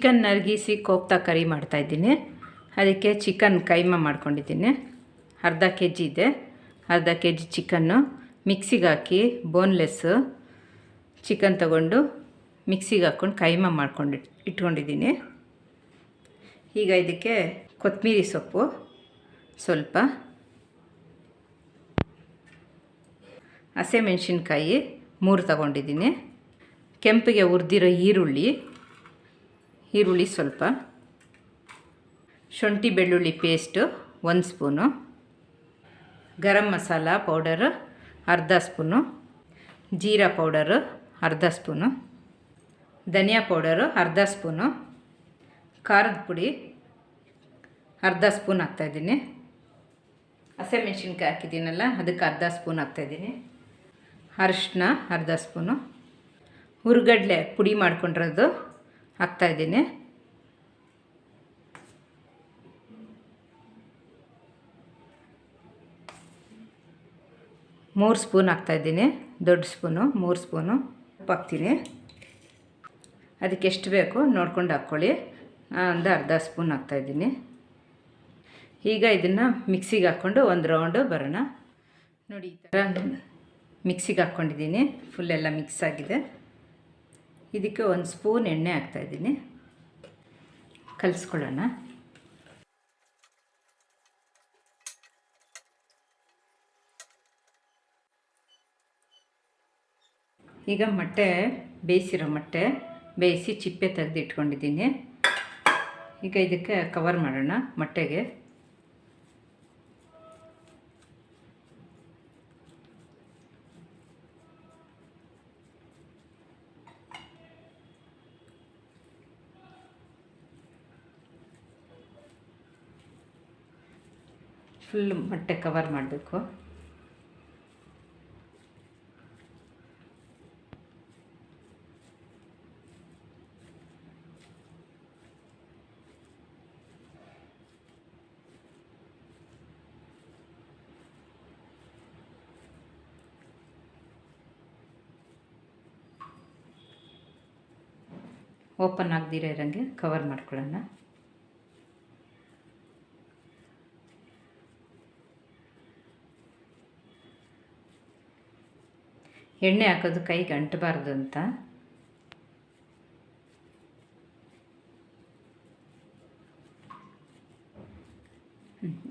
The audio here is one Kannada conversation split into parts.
ಚಿಕನ್ ನರಗಿಸಿ ಕೋಫ್ತಾ ಕರಿ ಮಾಡ್ತಾಯಿದ್ದೀನಿ. ಅದಕ್ಕೆ ಚಿಕನ್ ಕೈಮಾ ಮಾಡ್ಕೊಂಡಿದ್ದೀನಿ. ಅರ್ಧ ಕೆ ಜಿ ಇದೆ. ಅರ್ಧ ಕೆ ಜಿ ಚಿಕನ್ನು ಮಿಕ್ಸಿಗೆ ಹಾಕಿ ಬೋನ್ಲೆಸ್ಸು ಚಿಕನ್ ತಗೊಂಡು ಮಿಕ್ಸಿಗೆ ಹಾಕ್ಕೊಂಡು ಕೈಮಾ ಮಾಡ್ಕೊಂಡು ಇಟ್ಕೊಂಡಿದ್ದೀನಿ. ಈಗ ಇದಕ್ಕೆ ಕೊತ್ತಂಬರಿ ಸೊಪ್ಪು ಸ್ವಲ್ಪ, ಹಸಿಮೆಣ್ಸಿನ್ಕಾಯಿ 3 ತಗೊಂಡಿದ್ದೀನಿ, ಕೆಂಪಿಗೆ ಹುರಿದಿರೋ ಈರುಳ್ಳಿ ಸ್ವಲ್ಪ, ಶುಂಠಿ ಬೆಳ್ಳುಳ್ಳಿ paste 1 spoon, garam masala powder ಅರ್ಧ ಸ್ಪೂನು, ಜೀರಾ ಪೌಡರು ಅರ್ಧ ಸ್ಪೂನು, ಧನಿಯಾ ಪೌಡರು ಅರ್ಧ ಸ್ಪೂನು, ಖಾರದ ಪುಡಿ ಅರ್ಧ ಸ್ಪೂನ್ ಹಾಕ್ತಾಯಿದ್ದೀನಿ, ಹಸಿಮೆಣ್ಸಿನ್ಕಾಯಿ ಹಾಕಿದ್ದೀನಲ್ಲ ಅದಕ್ಕೆ ಅರ್ಧ ಸ್ಪೂನ್ ಹಾಕ್ತಾಯಿದ್ದೀನಿ, ಅರಿಶಿನ ಅರ್ಧ ಸ್ಪೂನು, ಹುರ್ಗಡ್ಲೆ ಪುಡಿ ಮಾಡ್ಕೊಂಡಿರೋದು ಹಾಕ್ತಾಯಿದ್ದೀನಿ, ಮೂರು ಸ್ಪೂನ್ ಹಾಕ್ತಾಯಿದ್ದೀನಿ, ದೊಡ್ಡ ಸ್ಪೂನು 3 ಸ್ಪೂನು ಉಪ್ಪು ಹಾಕ್ತೀನಿ. ಅದಕ್ಕೆ ಎಷ್ಟು ಬೇಕು ನೋಡ್ಕೊಂಡು ಹಾಕ್ಕೊಳ್ಳಿ. ಒಂದು ಅರ್ಧ ಸ್ಪೂನ್ ಹಾಕ್ತಾಯಿದ್ದೀನಿ. ಈಗ ಇದನ್ನು ಮಿಕ್ಸಿಗೆ ಹಾಕ್ಕೊಂಡು ಒಂದು ರೌಂಡು ಬರೋಣ. ನೋಡಿ ಈ ಥರ ಮಿಕ್ಸಿಗೆ ಹಾಕ್ಕೊಂಡಿದ್ದೀನಿ. ಫುಲ್ಲೆಲ್ಲ ಮಿಕ್ಸ್ ಆಗಿದೆ. ಇದಕ್ಕೆ 1 ಸ್ಪೂನ್ ಎಣ್ಣೆ ಹಾಕ್ತಾಯಿದ್ದೀನಿ. ಕಲಿಸ್ಕೊಳ್ಳೋಣ. ಈಗ ಮೊಟ್ಟೆ ಬೇಯಿಸಿರೋ ಮೊಟ್ಟೆ ಬೇಯಿಸಿ ಚಿಪ್ಪೆ ತೆಗೆದು ಇಟ್ಕೊಂಡಿದ್ದೀನಿ. ಈಗ ಇದಕ್ಕೆ ಕವರ್ ಮಾಡೋಣ. ಮೊಟ್ಟೆಗೆ ಫುಲ್ ಮೊಟ್ಟೆ ಕವರ್ ಮಾಡಬೇಕು. ಓಪನ್ ಆಗದಿರೋ ಇರೋಂಗೆ ಕವರ್ ಮಾಡ್ಕೊಳ್ಳೋಣ. ಎಣ್ಣೆ ಹಾಕೋದು ಕೈಗೆ ಅಂಟಬಾರ್ದು ಅಂತ.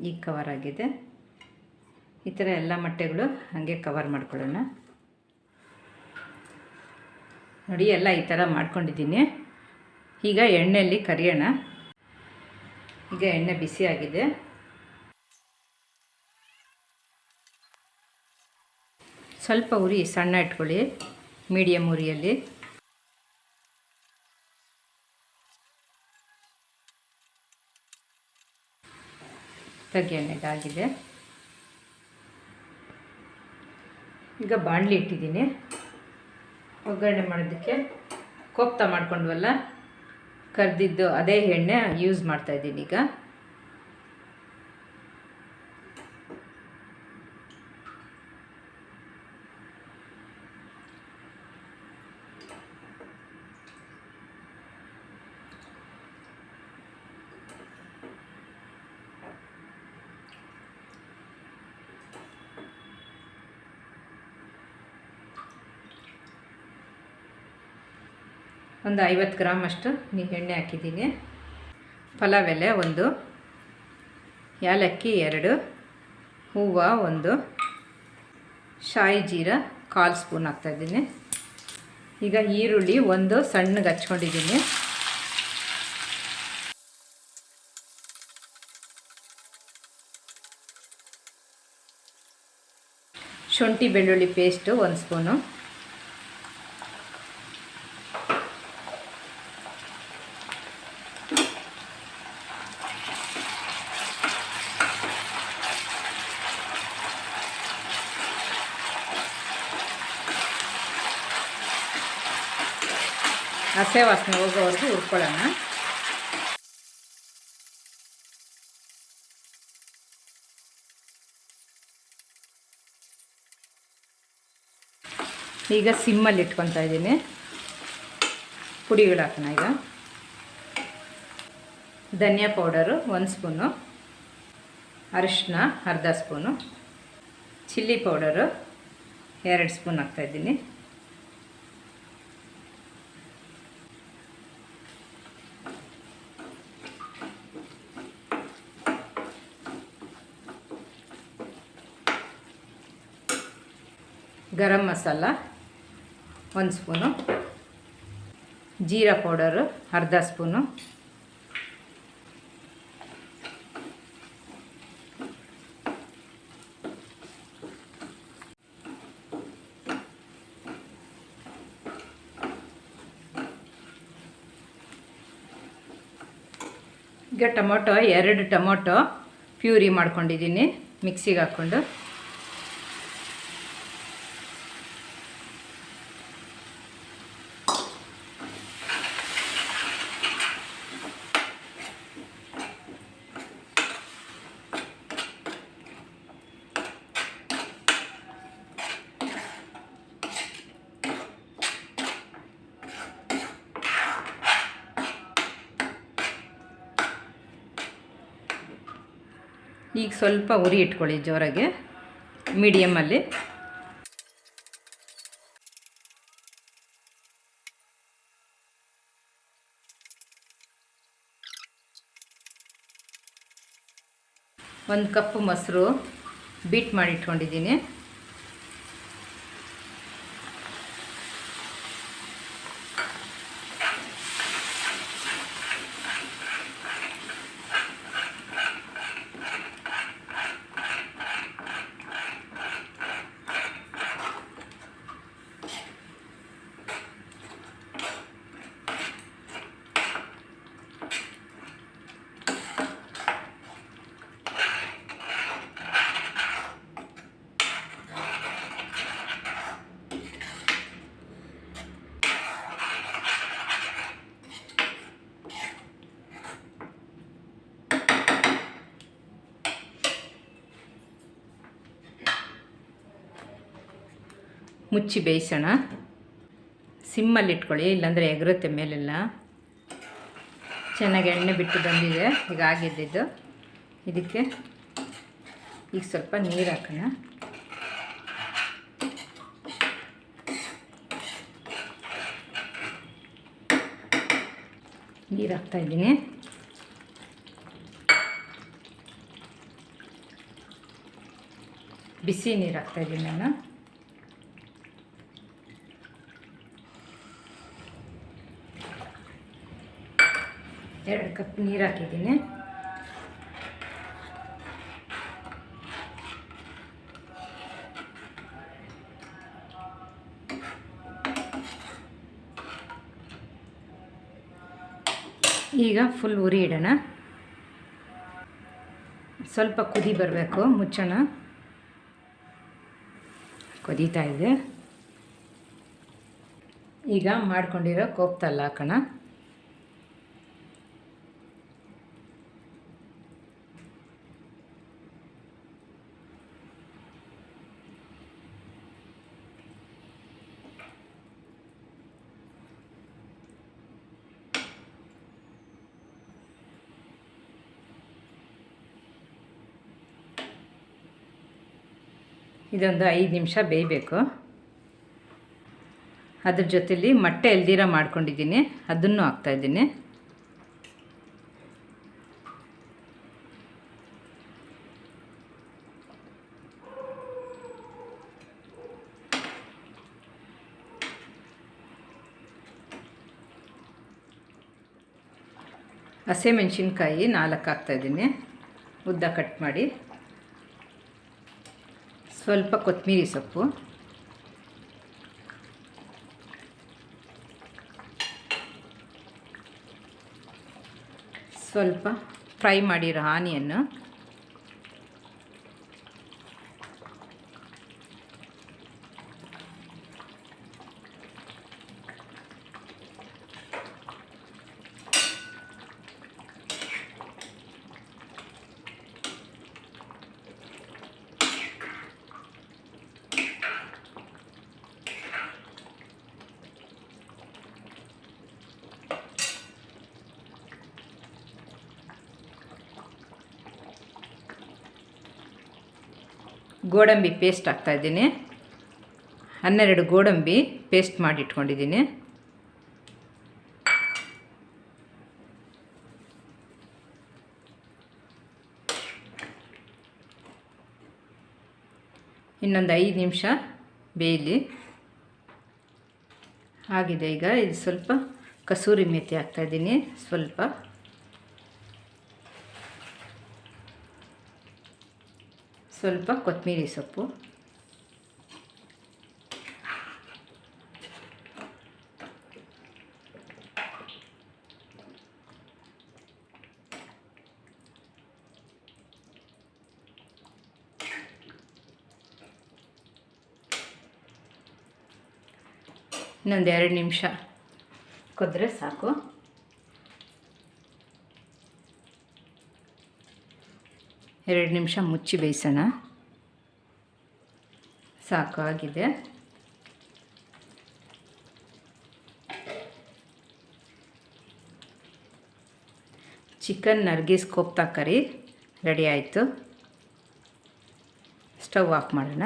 ಈಗ ಕವರ್ ಆಗಿದೆ. ಈ ಥರ ಎಲ್ಲ ಮೊಟ್ಟೆಗಳು ಹಾಗೆ ಕವರ್ ಮಾಡ್ಕೊಳ್ಳೋಣ. ನೋಡಿ ಎಲ್ಲ ಈ ಥರ ಮಾಡ್ಕೊಂಡಿದ್ದೀನಿ. ಈಗ ಎಣ್ಣೆಯಲ್ಲಿ ಕರಿಯೋಣ. ಈಗ ಎಣ್ಣೆ ಬಿಸಿ ಆಗಿದೆ. ಸ್ವಲ್ಪ ಉರಿ ಸಣ್ಣ ಇಟ್ಕೊಳ್ಳಿ, ಮೀಡಿಯಮ್ ಉರಿಯಲ್ಲಿ. ತೆಗೆಯಣ್ಣೆಗಾಗಿದೆ. ಈಗ ಬಾಣಲಿ ಇಟ್ಟಿದ್ದೀನಿ. ಒಗ್ಗರಣೆ ಮಾಡೋದಕ್ಕೆ ಕೋಫ್ತಾ ಮಾಡ್ಕೊಂಡ್ವಲ್ಲ ಕರ್ದಿದ್ದು ಅದೇ ಎಣ್ಣೆ ಯೂಸ್ ಮಾಡ್ತಾಯಿದ್ದೀನಿ. ಈಗ ಒಂದು 50 ಗ್ರಾಮ್ ಅಷ್ಟು ಎಣ್ಣೆ ಹಾಕಿದ್ದೀನಿ. ಪಲಾವ್ ಎಲೆ 1, ಏಲಕ್ಕಿ 2, ಹೂವು 1, ಶಾಯಿ ಜೀರಾ 1/4 ಸ್ಪೂನ್ ಹಾಕ್ತಾಯಿದ್ದೀನಿ. ಈಗ ಈರುಳ್ಳಿ 1 ಸಣ್ಣಗೆ ಹಚ್ಕೊಂಡಿದ್ದೀನಿ. ಶುಂಠಿ ಬೆಳ್ಳುಳ್ಳಿ ಪೇಸ್ಟು 1 ಸ್ಪೂನು, ಹಸೆ ವಾಸನೆ ಹೋಗೋವರೆಗೂ ಹುರ್ಕೊಳ್ಳೋಣ. ಈಗ ಸಿಮ್ಮಲ್ಲಿ ಇಟ್ಕೊತಾ ಇದ್ದೀನಿ. ಪುಡಿಗಳು ಹಾಕೋಣ. ಈಗ ಧನಿಯಾ ಪೌಡರು 1 ಸ್ಪೂನು, ಅರಿಶಿನ ಅರ್ಧ ಸ್ಪೂನು, ಚಿಲ್ಲಿ ಪೌಡರು 2 ಸ್ಪೂನ್ ಹಾಕ್ತಾಯಿದ್ದೀನಿ. ಗರಂ ಮಸಾಲ 1 ಸ್ಪೂನು, ಜೀರಾ ಪೌಡರು ಅರ್ಧ ಸ್ಪೂನು, ಈಗ ಟೊಮೊಟೊ 2 ಟೊಮೊಟೊ ಪ್ಯೂರಿ ಮಾಡ್ಕೊಂಡಿದ್ದೀನಿ ಮಿಕ್ಸಿಗೆ ಹಾಕ್ಕೊಂಡು. ಈಗ ಸ್ವಲ್ಪ ಉರಿ ಇಟ್ಕೊಳ್ಳಿ ಜೋರಾಗೆ, ಮೀಡಿಯಮಲ್ಲಿ. ಒಂದು ಕಪ್ ಮೊಸರು ಬೀಟ್ ಮಾಡಿ ಇಟ್ಕೊಂಡಿದ್ದೀನಿ. ಮುಚ್ಚಿ ಬೇಯಿಸೋಣ. ಸಿಮ್ಮಲ್ಲಿ ಇಟ್ಕೊಳ್ಳಿ, ಇಲ್ಲಾಂದರೆ ಎಗರುತ್ತೆ ಮೇಲೆಲ್ಲ. ಚೆನ್ನಾಗಿ ಎಣ್ಣೆ ಬಿಟ್ಟು ಬಂದಿದೆ ಈಗ ಆಗಿದ್ದಿದ್ದು. ಇದಕ್ಕೆ ಈಗ ಸ್ವಲ್ಪ ನೀರು ಹಾಕೋಣ. ನೀರು ಹಾಕ್ತಾಯಿದ್ದೀನಿ. ಬಿಸಿ ನೀರು ಹಾಕ್ತಾಯಿದ್ದೀನಿ ನಾನು. ಎರಡು ಕಪ್ ನೀರು ಹಾಕಿದ್ದೀನಿ. ಈಗ ಫುಲ್ ಉರಿ ಇಡೋಣ. ಸ್ವಲ್ಪ ಕುದಿ ಬರಬೇಕು, ಮುಚ್ಚೋಣ. ಕುದೀತಾ ಇದೆ. ಈಗ ಮಾಡ್ಕೊಂಡಿರೋ ಕೋಫ್ತಲ್ಲ ಹಾಕೋಣ. ಇದೊಂದು 5 ನಿಮಿಷ ಬೇಯಬೇಕು. ಅದ್ರ ಜೊತೆಲಿ ಮೊಟ್ಟೆ ಎಲ್ದಿರ ಮಾಡ್ಕೊಂಡಿದ್ದೀನಿ, ಅದನ್ನು ಹಾಕ್ತಾಯಿದ್ದೀನಿ. ಹಸಿಮೆಣಸಿನ್ಕಾಯಿ 4 ಹಾಕ್ತಾಯಿದ್ದೀನಿ, ಉದ್ದ ಕಟ್ ಮಾಡಿ. ಸ್ವಲ್ಪ ಕೊತ್ತಂಬರಿ ಸೊಪ್ಪು, ಸ್ವಲ್ಪ ಫ್ರೈ ಮಾಡಿರೋ ಆನಿಯನ್ನು, ಗೋಡಂಬಿ ಪೇಸ್ಟ್ ಹಾಕ್ತಾಯಿದ್ದೀನಿ. 12 ಗೋಡಂಬಿ ಪೇಸ್ಟ್ ಮಾಡಿ ಇಟ್ಕೊಂಡಿದ್ದೀನಿ. ಇನ್ನೊಂದು 5 ನಿಮಿಷ ಬೇಯಲಿ. ಆಗಿದೆ. ಈಗ ಇದು ಸ್ವಲ್ಪ ಕಸೂರಿ ಮೇಥಿ ಹಾಕ್ತಾಯಿದ್ದೀನಿ, ಸ್ವಲ್ಪ ಕೊತ್ತಂಬರಿ ಸೊಪ್ಪು, ಇನ್ನೊಂದು 2 ನಿಮಿಷ ಕುದ್ರೆ ಸಾಕು. ಎರಡು ನಿಮಿಷ ಮುಚ್ಚಿ ಬೇಯಿಸೋಣ. ಸಾಕು, ಆಗಿದೆ. ಚಿಕನ್ ನರ್ಗಿಸ್ ಕೋಫ್ತಾ ಕರಿ ರೆಡಿ ಆಯಿತು. ಸ್ಟವ್ ಆಫ್ ಮಾಡೋಣ.